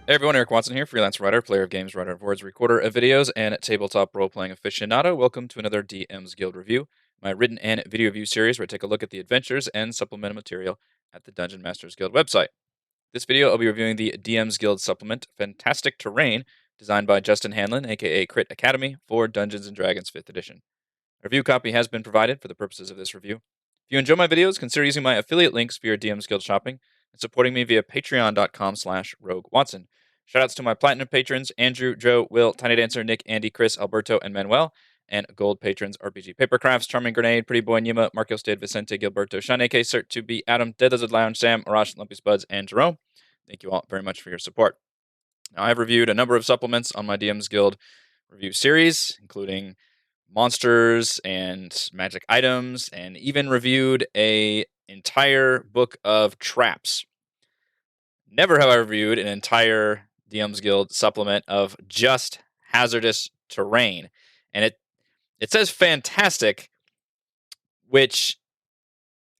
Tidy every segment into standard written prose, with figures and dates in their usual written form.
Hey everyone, Eric Watson here, freelance writer, player of games, writer of words, recorder of videos, and tabletop role-playing aficionado. Welcome to another DM's Guild review, my written and video review series where I take a look at the adventures and supplemental material at the Dungeon Masters Guild website. This video, I'll be reviewing the DM's Guild supplement, Fantastic Terrain, designed by Justin Handlin, aka Crit Academy, for Dungeons & Dragons 5th edition. A review copy has been provided for the purposes of this review. If you enjoy my videos, consider using my affiliate links for your DM's Guild shopping and supporting me via patreon.com/roguewatson. Shoutouts to my platinum patrons, Andrew, Joe, Will, Tiny Dancer, Nick, Andy, Chris, Alberto, and Manuel, and gold patrons, RPG Papercrafts, Charming Grenade, Pretty Boy, Nima, Marco Stade, Vicente, Gilberto, Sean, AK, Cert to be Adam, Dead Lizard Lounge, Sam, Arash, Lumpy Spuds, and Jerome. Thank you all very much for your support. Now, I've reviewed a number of supplements on my DM's Guild review series, including monsters and magic items, and even reviewed a entire book of traps. Never have I reviewed an entire DM's Guild supplement of just hazardous terrain. And it says fantastic, which,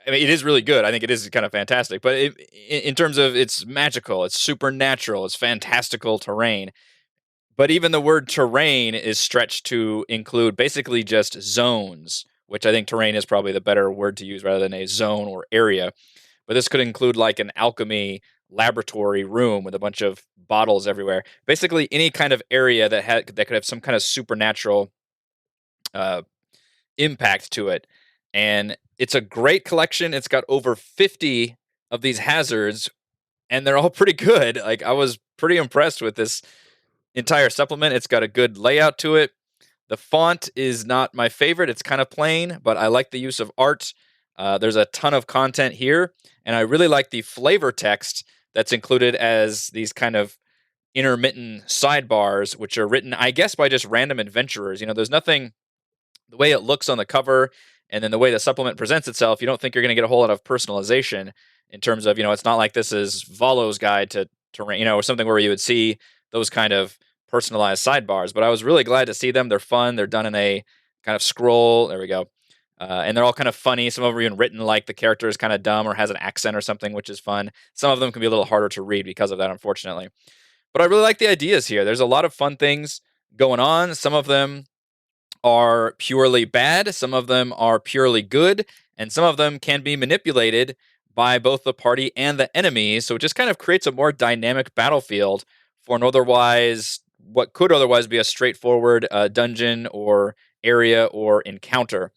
I mean, it is really good. I think it is kind of fantastic. But in terms of it's magical, it's supernatural, it's fantastical terrain. But even the word terrain is stretched to include basically just zones, which I think terrain is probably the better word to use rather than a zone or area. But this could include like an alchemy laboratory room with a bunch of bottles everywhere. Basically, any kind of area that could have some kind of supernatural uh, impact to it. And it's a great collection. It's got over 50 of these hazards, and they're all pretty good. Like, I was pretty impressed with this entire supplement. It's got a good layout to it. The font is not my favorite. It's kind of plain, but I like the use of art. There's a ton of content here, and I really like the flavor text that's included as these kind of intermittent sidebars, which are written, I guess, by just random adventurers. There's nothing, the way it looks on the cover and then the way the supplement presents itself, you don't think you're going to get a whole lot of personalization in terms of, it's not like this is Volo's guide to terrain, or something where you would see those kind of personalized sidebars. But I was really glad to see them. They're fun. They're done in a kind of scroll. There we go. And they're all kind of funny. Some of them are even written like the character is kind of dumb or has an accent or something, which is fun. Some of them can be a little harder to read because of that, unfortunately. But I really like the ideas here. There's a lot of fun things going on. Some of them are purely bad, some of them are purely good, and some of them can be manipulated by both the party and the enemy. So it just kind of creates a more dynamic battlefield for what could otherwise be a straightforward dungeon or area or encounter.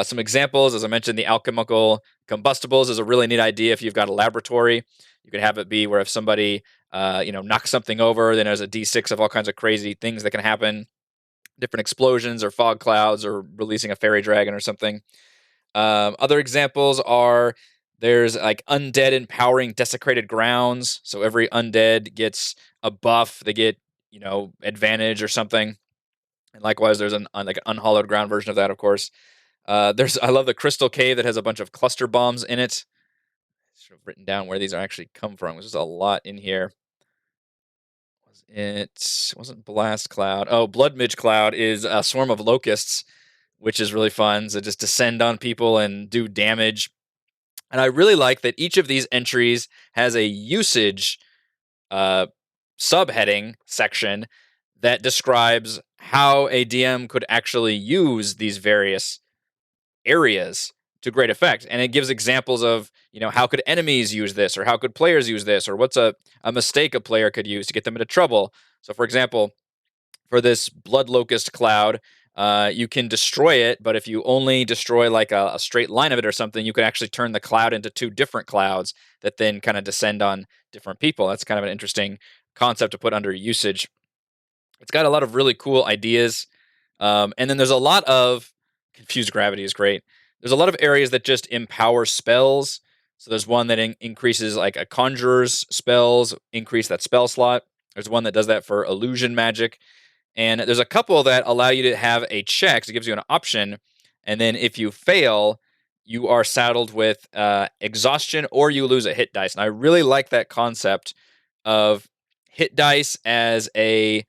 Some examples, as I mentioned, the alchemical combustibles is a really neat idea. If you've got a laboratory, you could have it be where if somebody knocks something over, then there's a D6 of all kinds of crazy things that can happen, different explosions or fog clouds or releasing a fairy dragon or something. Other examples are there's like undead empowering desecrated grounds. So every undead gets a buff. They get, advantage or something. And likewise, there's an unhallowed ground version of that, of course. I love the crystal cave that has a bunch of cluster bombs in it. Sort of written down where these are actually come from. There's a lot in here. It wasn't Blast Cloud. Oh, Blood Midge Cloud is a swarm of locusts, which is really fun. So just descend on people and do damage. And I really like that each of these entries has a usage subheading section that describes how a DM could actually use these various areas to great effect. And it gives examples of, how could enemies use this, or how could players use this, or what's a mistake a player could use to get them into trouble. So, for example, for this Blood Locust Cloud, you can destroy it, but if you only destroy like a straight line of it or something, you can actually turn the cloud into two different clouds that then kind of descend on different people. That's kind of an interesting concept to put under usage. It's got a lot of really cool ideas. And then there's a lot of Confused Gravity is great. There's a lot of areas that just empower spells. So there's one that increases like a conjurer's spells, increase that spell slot. There's one that does that for illusion magic. And there's a couple that allow you to have a check. So it gives you an option. And then if you fail, you are saddled with exhaustion or you lose a hit dice. And I really like that concept of hit dice as a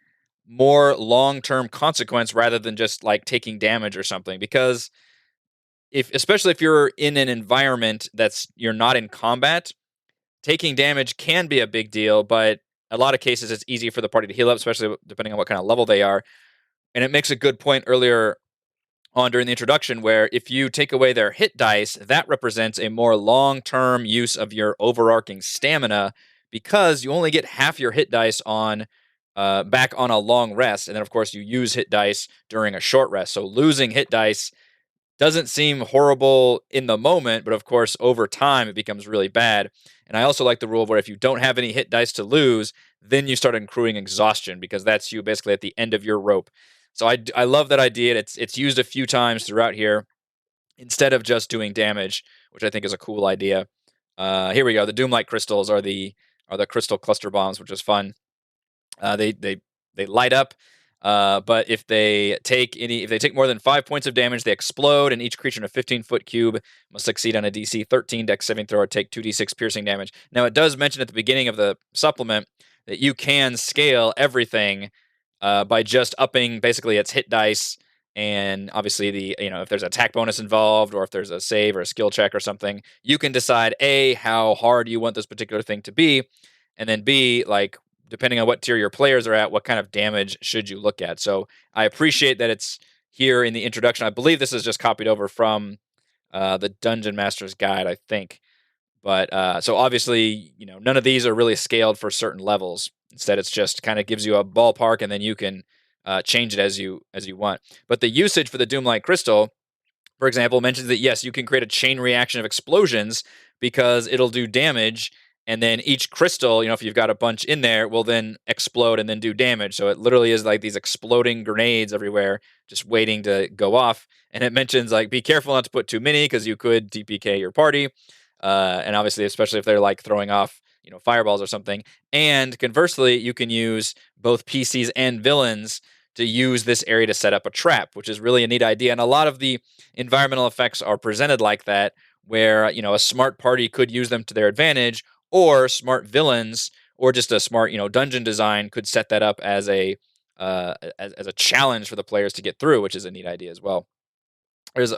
more long-term consequence rather than just like taking damage or something, because especially if you're in an environment you're not in combat, taking damage can be a big deal, but a lot of cases it's easy for the party to heal up, especially depending on what kind of level they are. And it makes a good point earlier on during the introduction where if you take away their hit dice, that represents a more long-term use of your overarching stamina because you only get half your hit dice on back on a long rest, and then of course you use hit dice during a short rest. So losing hit dice doesn't seem horrible in the moment, but of course over time it becomes really bad. And I also like the rule where if you don't have any hit dice to lose, then you start accruing exhaustion because that's you basically at the end of your rope. So I love that idea. It's used a few times throughout here instead of just doing damage, which I think is a cool idea. Here we go. The Doomlight crystals are the crystal cluster bombs, which is fun. They light up, but if they take more than 5 points of damage, they explode, and each creature in a 15-foot cube must succeed on a DC 13 Dex saving throw or take 2d6 piercing damage. Now, it does mention at the beginning of the supplement that you can scale everything by just upping basically its hit dice. And obviously, if there's an attack bonus involved, or if there's a save or a skill check or something, you can decide A, how hard you want this particular thing to be, and then B, like depending on what tier your players are at, what kind of damage should you look at. So I appreciate that it's here in the introduction. I believe this is just copied over from the Dungeon Master's Guide, I think. But so obviously, none of these are really scaled for certain levels. Instead, it's just kind of gives you a ballpark, and then you can change it as you want. But the usage for the Doomlight Crystal, for example, mentions that yes, you can create a chain reaction of explosions because it'll do damage, and then each crystal, if you've got a bunch in there, will then explode and then do damage. So it literally is like these exploding grenades everywhere, just waiting to go off. And it mentions like be careful not to put too many because you could TPK your party, and obviously, especially if they're like throwing off fireballs or something. And conversely, you can use both PCs and villains to use this area to set up a trap, which is really a neat idea. And a lot of the environmental effects are presented like that, where a smart party could use them to their advantage, or smart villains, or just a smart dungeon design could set that up as as a challenge for the players to get through, which is a neat idea as well. There's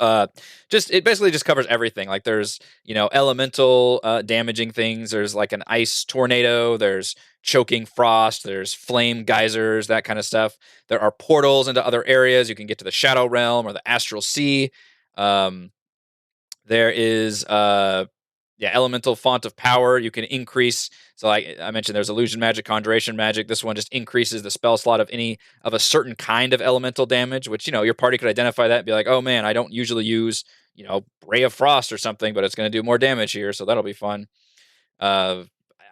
just it basically just covers everything. Like there's elemental damaging things. There's like an ice tornado. There's choking frost. There's flame geysers, that kind of stuff. There are portals into other areas. You can get to the Shadow Realm or the Astral Sea. Um, there is elemental font of power. You can increase. So like I mentioned, there's illusion magic, conjuration magic. This one just increases the spell slot of any of a certain kind of elemental damage, which your party could identify that and be like, oh man, I don't usually use Ray of Frost or something, but it's going to do more damage here, so that'll be fun. Uh,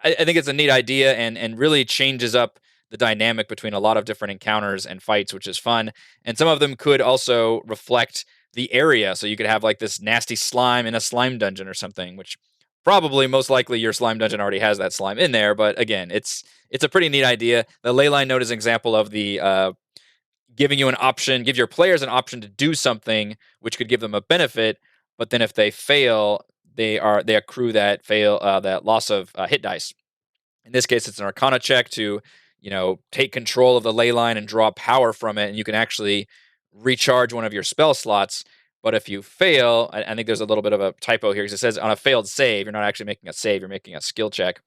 I think it's a neat idea, and really changes up the dynamic between a lot of different encounters and fights, which is fun. And some of them could also reflect the area, so you could have like this nasty slime in a slime dungeon or something, which probably most likely your slime dungeon already has that slime in there. But again, it's a pretty neat idea. The leyline note is an example of the giving you an option, give your players an option to do something which could give them a benefit, but then if they fail, they accrue that loss of hit dice. In this case, it's an Arcana check to take control of the ley line and draw power from it, and you can actually recharge one of your spell slots. But if you fail, I think there's a little bit of a typo here because it says on a failed save, you're not actually making a save, you're making a skill check.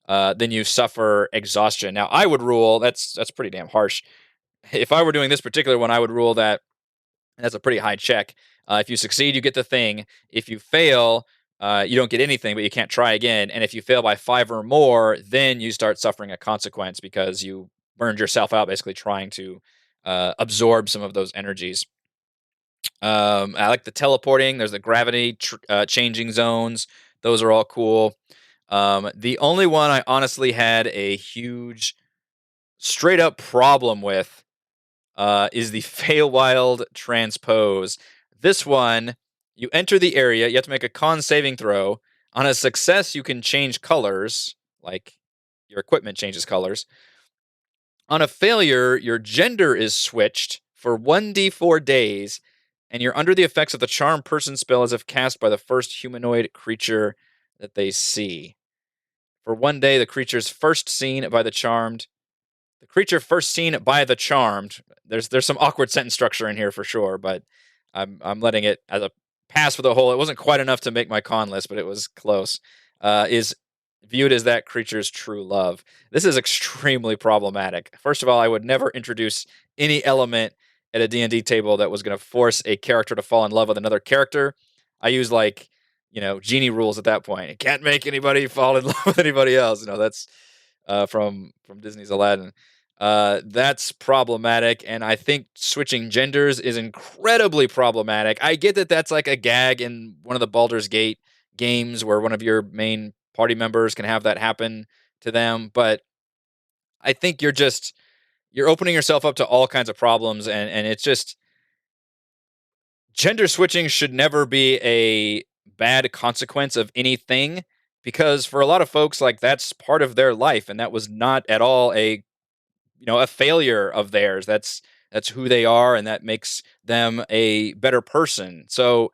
Then you suffer exhaustion. Now, I would rule that's pretty damn harsh. If I were doing this particular one, I would rule that that's a pretty high check. If you succeed, you get the thing. If you fail, you don't get anything, but you can't try again. And if you fail by 5 or more, then you start suffering a consequence because you burned yourself out basically trying to absorb some of those energies. I like the teleporting. There's the gravity changing zones. Those are all cool. The only one I honestly had a huge straight up problem with is the Feywild Transpose. This one, you enter the area, you have to make a con saving throw. On a success, you can change colors, like your equipment changes colors. On a failure, your gender is switched for 1d4 days, and you're under the effects of the Charm Person spell as if cast by the first humanoid creature that they see. For 1 day, the creature's first seen by the charmed. The creature first seen by the charmed. There's some awkward sentence structure in here for sure, but I'm letting it as a pass for the whole. It wasn't quite enough to make my con list, but it was close. Is viewed as that creature's true love. This is extremely problematic. First of all, I would never introduce any element at a D&D table that was going to force a character to fall in love with another character. I use like, genie rules at that point. It can't make anybody fall in love with anybody else. That's from Disney's Aladdin. That's problematic, and I think switching genders is incredibly problematic. I get that that's like a gag in one of the Baldur's Gate games where one of your main party members can have that happen to them, but I think you're opening yourself up to all kinds of problems, and it's just gender switching should never be a bad consequence of anything, because for a lot of folks, like, that's part of their life, and that was not at all a failure of theirs. That's who they are, and that makes them a better person. So,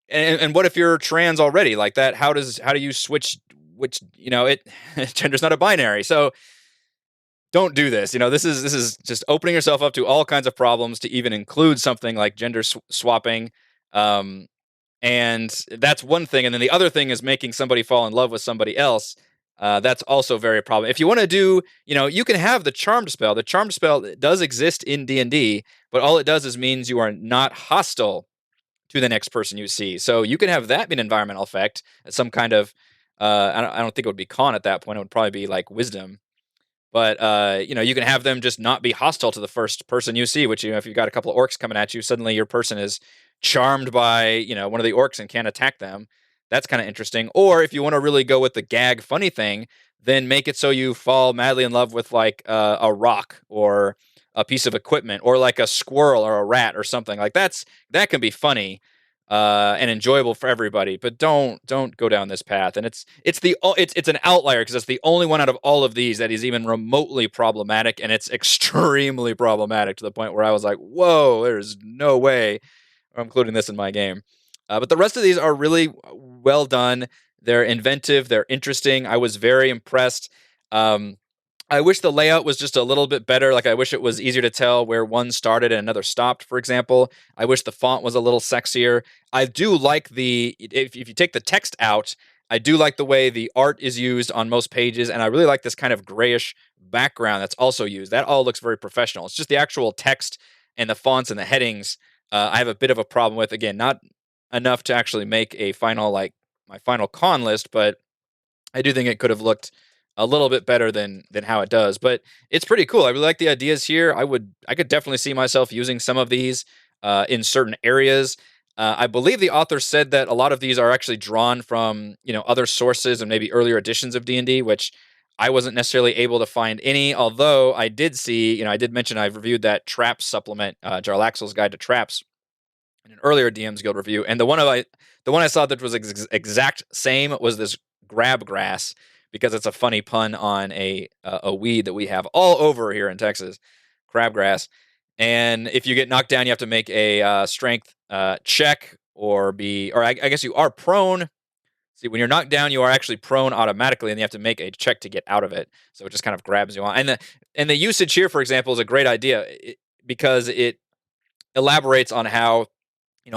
and what if you're trans already like that? How do you switch? Which, it gender's not a binary, so don't do this. This is just opening yourself up to all kinds of problems to even include something like gender swapping. Um, and that's one thing. And then the other thing is making somebody fall in love with somebody else. That's also very problem. If you want to do, you can have the charmed spell. The charmed spell does exist in D&D, but all it does is means you are not hostile to the next person you see. So you can have that be an environmental effect, some kind of. I don't think it would be con at that point. It would probably be like wisdom, but you can have them just not be hostile to the first person you see. Which, if you've got a couple of orcs coming at you, suddenly your person is charmed by one of the orcs and can't attack them. That's kind of interesting. Or if you want to really go with the gag funny thing, then make it so you fall madly in love with like a rock or a piece of equipment or like a squirrel or a rat or something like that can be funny and enjoyable for everybody. But don't go down this path. And it's an outlier because it's the only one out of all of these that is even remotely problematic, and it's extremely problematic to the point where I was like, whoa, there's no way I'm including this in my game. But the rest of these are really well done. They're inventive. They're interesting. I was very impressed. Um, I wish the layout was just a little bit better. Like, I wish it was easier to tell where one started and another stopped, for example. I wish the font was a little sexier. I do like if you take the text out, I do like the way the art is used on most pages, and I really like this kind of grayish background that's also used. That all looks very professional. It's just the actual text and the fonts and the headings I have a bit of a problem with. Again, not enough to actually make a my final con list, but I do think it could have looked a little bit better than how it does, but it's pretty cool. I really like the ideas here. I could definitely see myself using some of these in certain areas. I believe the author said that a lot of these are actually drawn from other sources and maybe earlier editions of D&D, which I wasn't necessarily able to find any. Although I did see, I did mention I've reviewed that Traps supplement, Jarlaxle's Guide to Traps, in an earlier DM's Guild review, and the one I saw that was exact same was this grab grass, because it's a funny pun on a weed that we have all over here in Texas, crabgrass. And if you get knocked down, you have to make a strength check, or I guess you are prone. See, when you're knocked down, you are actually prone automatically, and you have to make a check to get out of it. So it just kind of grabs you on. And the usage here, for example, is a great idea because it elaborates on how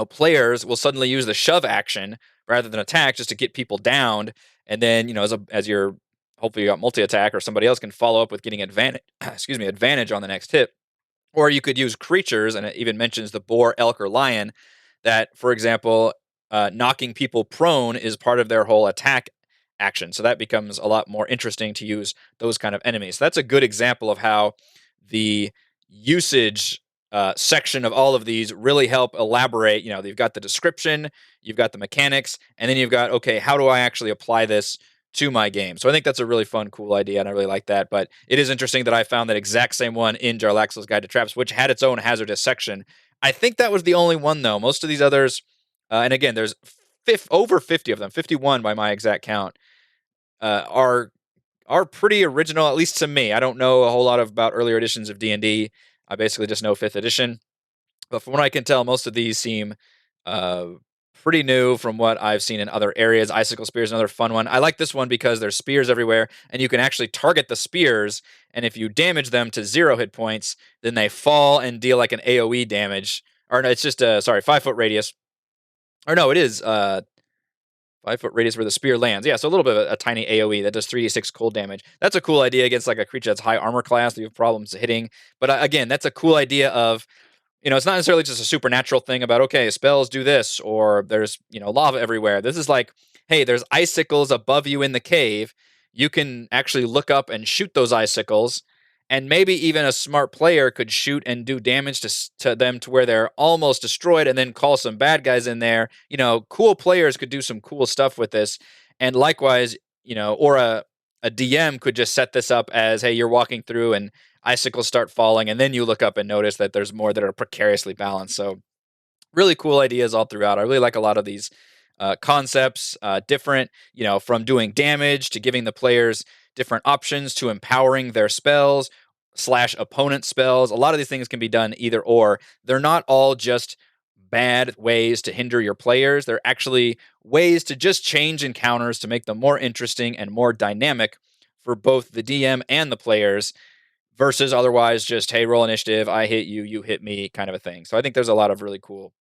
players will suddenly use the shove action rather than attack just to get people downed, and then as you're hopefully you got multi attack or somebody else can follow up with getting advantage. Excuse me, advantage on the next hit. Or you could use creatures, and it even mentions the boar, elk, or lion. That, for example, knocking people prone is part of their whole attack action. So that becomes a lot more interesting to use those kind of enemies. So that's a good example of how the usage section of all of these really help elaborate. You've got the description, you've got the mechanics, and then you've got, okay, how do I actually apply this to my game? So I think that's a really fun, cool idea, and I really like that. But it is interesting that I found that exact same one in Jarlaxle's Guide to Traps, which had its own hazardous section. I think that was the only one, though. Most of these others, and again, there's over 50 of them, 51 by my exact count, are pretty original, at least to me. I don't know a whole lot about earlier editions of D&D. I basically just know 5th edition. But from what I can tell, most of these seem uh, pretty new from what I've seen in other areas. Icicle Spears, another fun one. I like this one because there's spears everywhere, and you can actually target the spears, and if you damage them to 0 hit points, then they fall and deal like an AoE damage. Or no, it's just 5-foot radius. Or no, it is 5-foot radius where the spear lands. Yeah, so a little bit of a tiny AoE that does 3d6 cold damage. That's a cool idea against like a creature that's high armor class that you have problems hitting. But again, that's a cool idea of, it's not necessarily just a supernatural thing about, okay, spells do this, or there's, lava everywhere. This is like, hey, there's icicles above you in the cave. You can actually look up and shoot those icicles. And maybe even a smart player could shoot and do damage to them to where they're almost destroyed and then call some bad guys in there. Cool players could do some cool stuff with this. And likewise, or a DM could just set this up as, hey, you're walking through and icicles start falling, and then you look up and notice that there's more that are precariously balanced. So really cool ideas all throughout. I really like a lot of these concepts, different, from doing damage to giving the players different options to empowering their spells / opponent spells. A lot of these things can be done either or. They're not all just bad ways to hinder your players. They're actually ways to just change encounters to make them more interesting and more dynamic for both the DM and the players versus otherwise just, hey, roll initiative, I hit you, you hit me kind of a thing. So I think there's a lot of really cool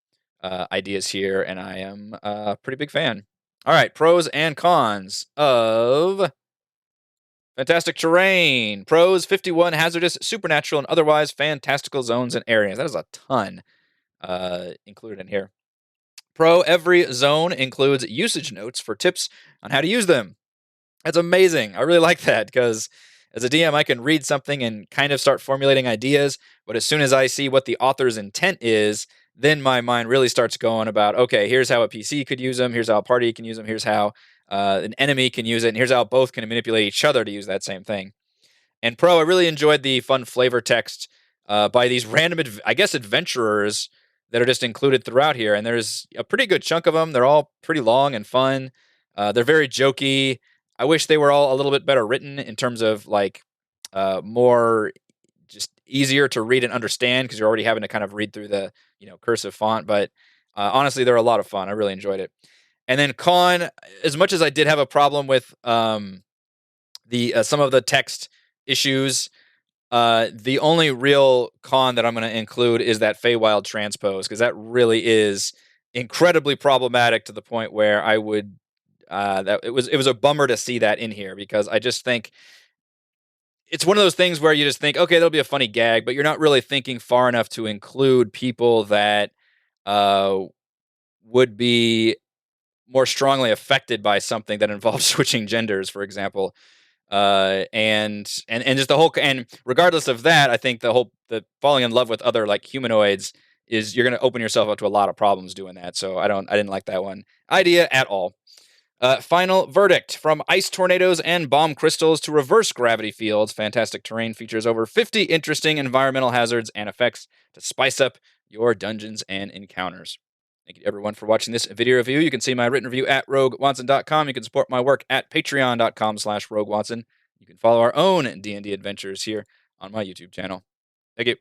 ideas here, and I am a pretty big fan. All right, pros and cons of Fantastic Terrain. Pros: 51 hazardous, supernatural, and otherwise fantastical zones and areas. That is a ton included in here. Pro: every zone includes usage notes for tips on how to use them. That's amazing. I really like that because as a DM, I can read something and kind of start formulating ideas. But as soon as I see what the author's intent is, then my mind really starts going about, okay, here's how a PC could use them. Here's how a party can use them. Here's how an enemy can use it. And here's how both can manipulate each other to use that same thing. And Pro, I really enjoyed the fun flavor text by these random, adventurers that are just included throughout here. And there's a pretty good chunk of them. They're all pretty long and fun. They're very jokey. I wish they were all a little bit better written in terms of like more just easier to read and understand because you're already having to kind of read through the cursive font. But honestly, they're a lot of fun. I really enjoyed it. And then con, as much as I did have a problem with the some of the text issues, the only real con that I'm going to include is that Feywild transpose because that really is incredibly problematic to the point where I would that it was a bummer to see that in here because I just think it's one of those things where you just think, okay, that'll be a funny gag, but you're not really thinking far enough to include people that would be more strongly affected by something that involves switching genders, for example. And just the whole, and regardless of that, I think the falling in love with other like humanoids is you're going to open yourself up to a lot of problems doing that. So I didn't like that one idea at all. Final verdict: from ice tornadoes and bomb crystals to reverse gravity fields, Fantastic Terrain features over 50 interesting environmental hazards and effects to spice up your dungeons and encounters. Thank you everyone for watching this video review. You can see my written review at roguewatson.com. You can support my work at patreon.com/roguewatson. You can follow our own D&D adventures here on my YouTube channel. Thank you.